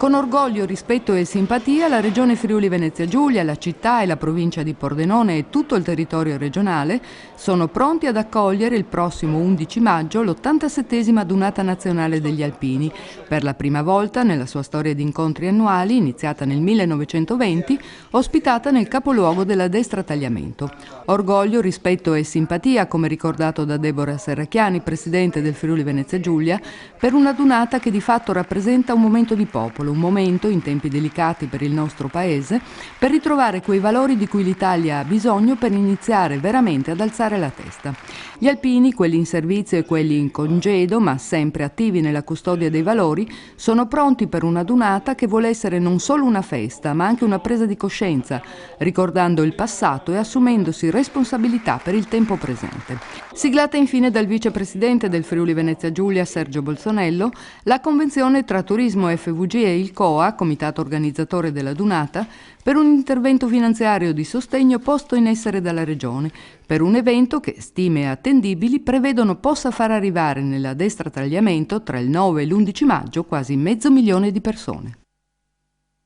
Con orgoglio, rispetto e simpatia, la Regione Friuli-Venezia Giulia, la città e la provincia di Pordenone e tutto il territorio regionale sono pronti ad accogliere il prossimo 11 maggio l'87esima Dunata Nazionale degli Alpini, per la prima volta nella sua storia di incontri annuali, iniziata nel 1920, ospitata nel capoluogo della destra Tagliamento. Orgoglio, rispetto e simpatia, come ricordato da Deborah Serracchiani, presidente del Friuli-Venezia Giulia, per una Dunata che di fatto rappresenta un momento di popolo, un momento, in tempi delicati per il nostro Paese, per ritrovare quei valori di cui l'Italia ha bisogno per iniziare veramente ad alzare la testa. Gli alpini, quelli in servizio e quelli in congedo, ma sempre attivi nella custodia dei valori, sono pronti per una Dunata che vuole essere non solo una festa, ma anche una presa di coscienza, ricordando il passato e assumendosi responsabilità per il tempo presente. Siglata infine dal vicepresidente del Friuli Venezia Giulia, Sergio Bolsonello, la convenzione tra Turismo FVG e il COA, comitato organizzatore della Dunata, per un intervento finanziario di sostegno posto in essere dalla Regione, per un evento che, stime attendibili, prevedono possa far arrivare nella destra Tagliamento tra il 9 e l'11 maggio quasi 500.000 di persone.